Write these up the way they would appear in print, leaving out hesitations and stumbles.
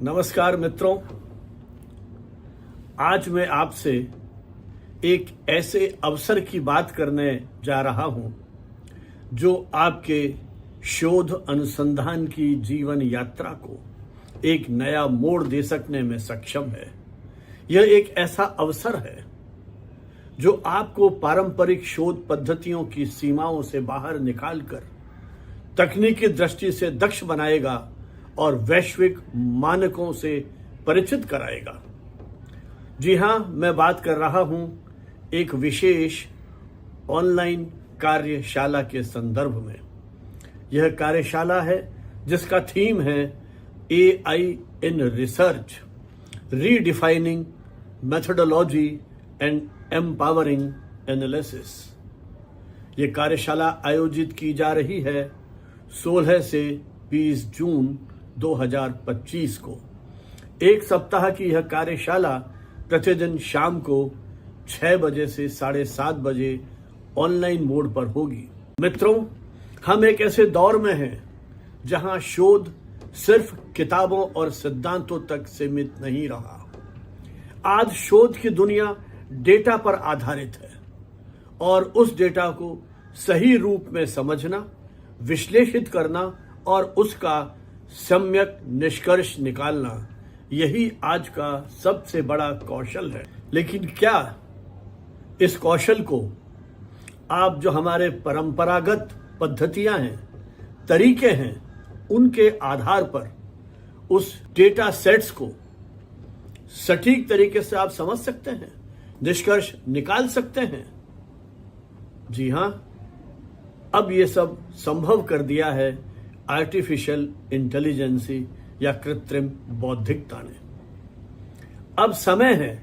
नमस्कार मित्रों, आज मैं आपसे एक ऐसे अवसर की बात करने जा रहा हूं जो आपके शोध अनुसंधान की जीवन यात्रा को एक नया मोड़ दे सकने में सक्षम है। यह एक ऐसा अवसर है जो आपको पारंपरिक शोध पद्धतियों की सीमाओं से बाहर निकालकर तकनीकी दृष्टि से दक्ष बनाएगा और वैश्विक मानकों से परिचित कराएगा। जी हां, मैं बात कर रहा हूं एक विशेष ऑनलाइन कार्यशाला के संदर्भ में। यह कार्यशाला है जिसका थीम है AI in research, redefining methodology and empowering analysis. ये कार्यशाला आयोजित की जा रही है 16 से 20 जून 2025 को। एक सप्ताह की यह कार्यशाला प्रतिदिन शाम को 6 बजे से 7:30 बजे ऑनलाइन मोड पर होगी। मित्रों, हम एक ऐसे दौर में हैं जहां शोध सिर्फ किताबों और सिद्धांतों तक सीमित नहीं रहा। आज शोध की दुनिया डेटा पर आधारित है और उस डेटा को सही रूप में समझना, विश्लेषित करना और उसका सम्यक निष्कर्ष निकालना, यही आज का सबसे बड़ा कौशल है। लेकिन क्या इस कौशल को आप जो हमारे परंपरागत पद्धतियां हैं, तरीके हैं, उनके आधार पर उस डेटा सेट्स को सटीक तरीके से आप समझ सकते हैं, निष्कर्ष निकाल सकते हैं? जी हां, अब ये सब संभव कर दिया है आर्टिफिशियल इंटेलिजेंसी या कृत्रिम बौद्धिकता ने। अब समय है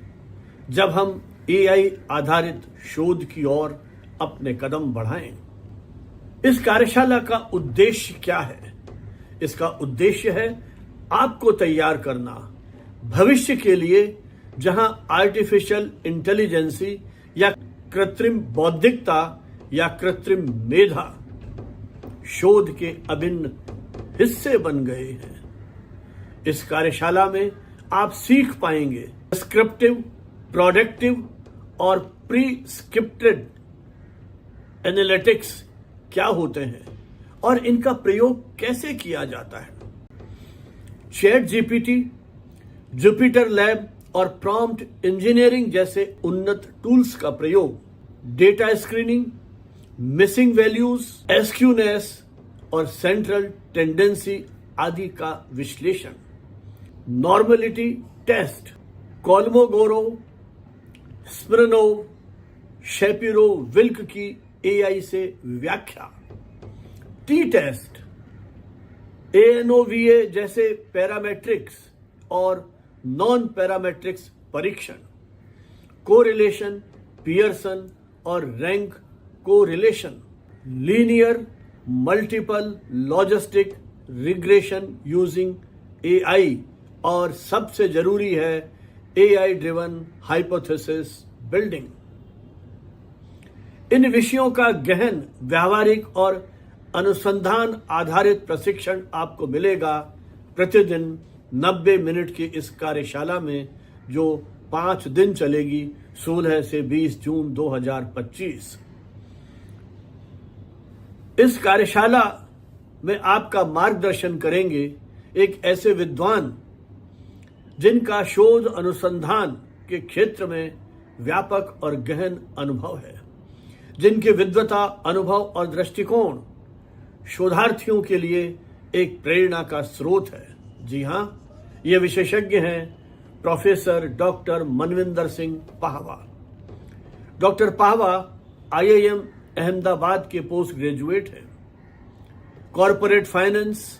जब हम एआई आधारित शोध की ओर अपने कदम बढ़ाएं। इस कार्यशाला का उद्देश्य क्या है? इसका उद्देश्य है आपको तैयार करना भविष्य के लिए, जहां आर्टिफिशियल इंटेलिजेंसी या कृत्रिम बौद्धिकता या कृत्रिम मेधा शोध के अभिन्न हिस्से बन गए हैं। इस कार्यशाला में आप सीख पाएंगे डिस्क्रिप्टिव, प्रोडक्टिव और प्रीस्क्रिप्टेड एनालिटिक्स क्या होते हैं और इनका प्रयोग कैसे किया जाता है। चैट जीपीटी, जुपिटर लैब और प्रॉम्प्ट इंजीनियरिंग जैसे उन्नत टूल्स का प्रयोग, डेटा स्क्रीनिंग, मिसिंग वैल्यूज, एसक्यूनेस और सेंट्रल टेंडेंसी आदि का विश्लेषण, नॉर्मलिटी टेस्ट, कोलमोगोरोव, स्मिर्नोव, शेपिरो विल्क की एआई से व्याख्या, टी टेस्ट, एएनओवीए जैसे पैरामेट्रिक्स और नॉन पैरामेट्रिक्स परीक्षण, कोरिलेशन, पियर्सन और rank correlation, linear multiple logistic regression using AI और सबसे जरूरी है एआई ड्रिवन हाइपोथेसिस बिल्डिंग। इन विषयों का गहन व्यावहारिक और अनुसंधान आधारित प्रशिक्षण आपको मिलेगा प्रतिदिन 90 मिनट की इस कार्यशाला में, जो 5 दिन चलेगी 16 से 20 जून 2025। इस कार्यशाला में आपका मार्गदर्शन करेंगे एक ऐसे विद्वान जिनका शोध अनुसंधान के क्षेत्र में व्यापक और गहन अनुभव है, जिनकी विद्वता, अनुभव और दृष्टिकोण शोधार्थियों के लिए एक प्रेरणा का स्रोत है। जी हां, ये विशेषज्ञ हैं professor doctor Manvinder Singh Pahwa. Doctor Pahwa IIM Ahmedabad के पोस्ट ग्रेजुएट हैं। कॉरपोरेट फाइनेंस,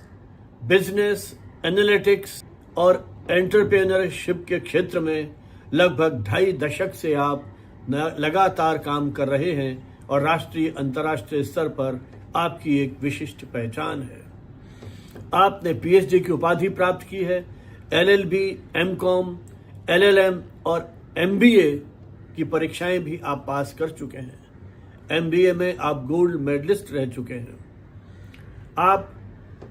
बिजनेस, एनालिटिक्स और एंटरप्रेन्योरशिप के क्षेत्र में लगभग 2.5 दशक से आप लगातार काम कर रहे हैं और राष्ट्रीय अंतर्राष्ट्रीय स्तर पर आपकी एक विशिष्ट पहचान है। आपने पीएचडी की उपाधि प्राप्त की है। एलएलबी, एमकॉम, एलएलएम और एमबीए की परीक्षाएं भी आप पास कर चुके हैं। एमबीए में आप गोल्ड मेडलिस्ट रह चुके हैं। आप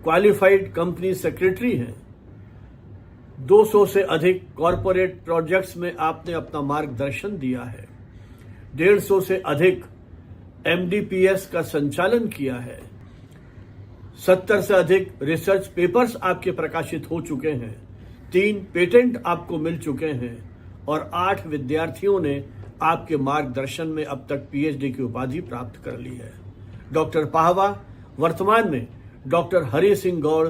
क्वालिफाइड कंपनी सेक्रेटरी हैं। 200 से अधिक कॉरपोरेट प्रोजेक्ट्स में आपने अपना मार्गदर्शन दिया है। 150 से अधिक MDPS का संचालन किया है। 70 से अधिक रिसर्च पेपर्स आपके प्रकाशित हो चुके हैं। 3 पेटेंट आपको मिल चुके हैं और 8 विद्यार्थियों ने आपके मार्गदर्शन में अब तक PhD की उपाधि प्राप्त कर ली है। डॉक्टर पाहवा वर्तमान में डॉक्टर हरि सिंह गौड़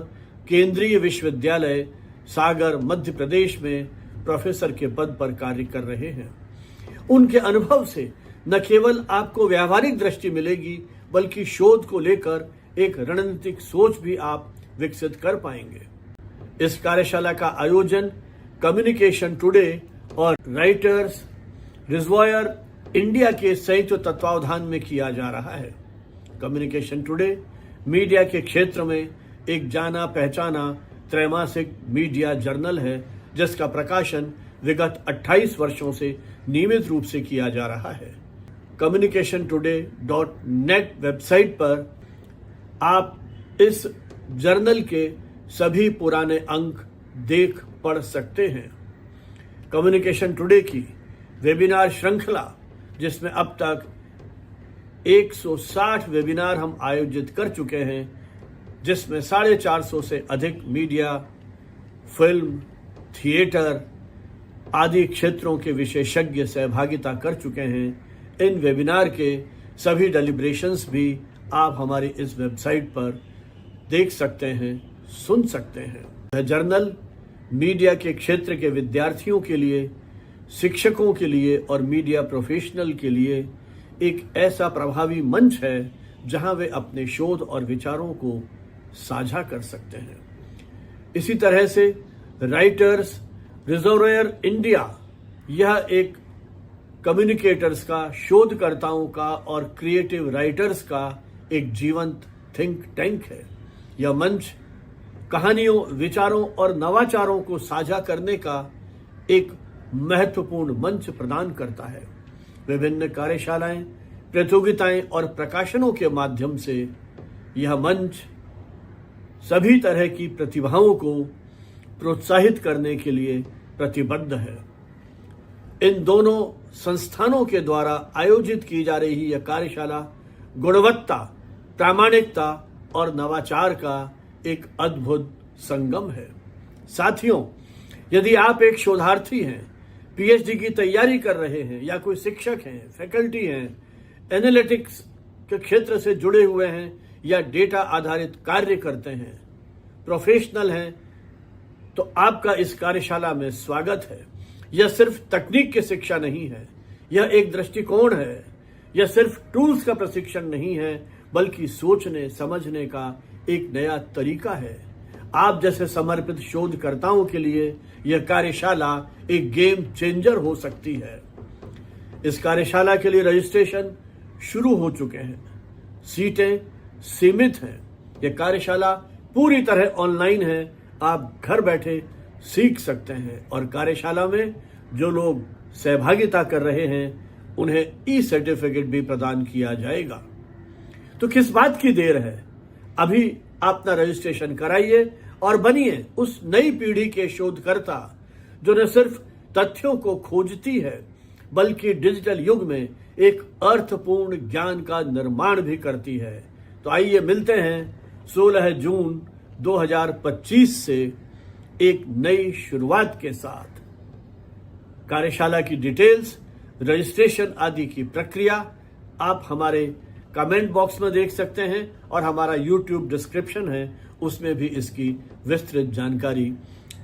केंद्रीय विश्वविद्यालय सागर मध्य प्रदेश में प्रोफेसर के पद पर कार्य कर रहे हैं। उनके अनुभव से न केवल आपको व्यावहारिक दृष्टि मिलेगी बल्कि शोध को लेकर एक रणनीतिक सोच भी आप विकसित कर पाएंगे। इस कार्यशाला का आयोजन कम्युनिकेशन टुडे और राइटर्स रिजर्वायर इंडिया के संयुक्त तत्वावधान में किया जा रहा है। कम्युनिकेशन टुडे मीडिया के क्षेत्र में एक जाना पहचाना त्रैमासिक मीडिया जर्नल है जिसका प्रकाशन विगत 28 वर्षों से नियमित रूप से किया जा रहा है। communicationtoday.net वेबसाइट पर आप इस जर्नल के सभी पुराने अंक देख पढ़ सकते हैं। कम्युनिकेशन टुडे की वेबिनार श्रृंखला जिसमें अब तक 160 वेबिनार हम आयोजित कर चुके हैं, जिसमें 450 से अधिक मीडिया, फिल्म, थिएटर आदि क्षेत्रों के विशेषज्ञ सहभागिता कर चुके हैं। इन वेबिनार के सभी डेलिब्रेशंस भी आप हमारी इस वेबसाइट पर देख सकते हैं, सुन सकते हैं। यह जर्नल मीडिया के क्षेत्र के विद्यार्थियों के लिए, शिक्षकों के लिए और मीडिया प्रोफेशनल के लिए एक ऐसा प्रभावी मंच है जहां वे अपने शोध और विचारों को साझा कर सकते हैं। इसी तरह से राइटर्स रिजर्वायर इंडिया यह एक कम्युनिकेटर्स का, शोधकर्ताओं का और क्रिएटिव राइटर्स का एक जीवंत थिंक टैंक है। यह मंच कहानियों, विचारों और नवाचारों को साझा करने का एक महत्वपूर्ण मंच प्रदान करता है। विभिन्न कार्यशालाएं, प्रतियोगिताएं और प्रकाशनों के माध्यम से यह मंच सभी तरह की प्रतिभाओं को प्रोत्साहित करने के लिए प्रतिबद्ध है। इन दोनों संस्थानों के द्वारा आयोजित की जा रही यह कार्यशाला गुणवत्ता, प्रामाणिकता और नवाचार का एक अद्भुत संगम है। साथियों, यदि आप एक शोधार्थी हैं, PhD की तैयारी कर रहे हैं या कोई शिक्षक हैं, फैकल्टी हैं, एनालिटिक्स के क्षेत्र से जुड़े हुए हैं या डेटा आधारित कार्य करते हैं, प्रोफेशनल हैं, तो आपका इस कार्यशाला में स्वागत है। यह सिर्फ तकनीक की शिक्षा नहीं है, यह एक दृष्टिकोण है। यह सिर्फ टूल्स का प्रशिक्षण नहीं है बल्कि सोचने समझने का एक नया तरीका है। आप जैसे समर्पित शोधकर्ताओं के लिए यह कार्यशाला एक गेम चेंजर हो सकती है। इस कार्यशाला के लिए रजिस्ट्रेशन शुरू हो चुके हैं। सीटें सीमित हैं। यह कार्यशाला पूरी तरह ऑनलाइन है। आप घर बैठे सीख सकते हैं और कार्यशाला में जो लोग सहभागिता कर रहे हैं उन्हें ई-सर्टिफिकेट भी प्रदान किया जाएगा। तो किस बात की देर है? अभी अपना रजिस्ट्रेशन कराइए और बनिए उस नई पीढ़ी के शोधकर्ता जो न सिर्फ तथ्यों को खोजती है बल्कि डिजिटल युग में एक अर्थपूर्ण ज्ञान का निर्माण भी करती है। तो आइए मिलते हैं 16 जून 2025 से एक नई शुरुआत के साथ। कार्यशाला की डिटेल्स, रजिस्ट्रेशन आदि की प्रक्रिया आप हमारे कमेंट बॉक्स में देख सकते हैं और हमारा YouTube डिस्क्रिप्शन है, उसमें भी इसकी विस्तृत जानकारी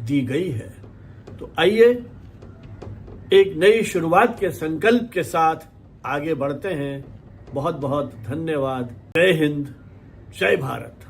दी गई है। तो आइए एक नई शुरुआत के संकल्प के साथ आगे बढ़ते हैं। बहुत बहुत धन्यवाद। जय हिंद, जय भारत।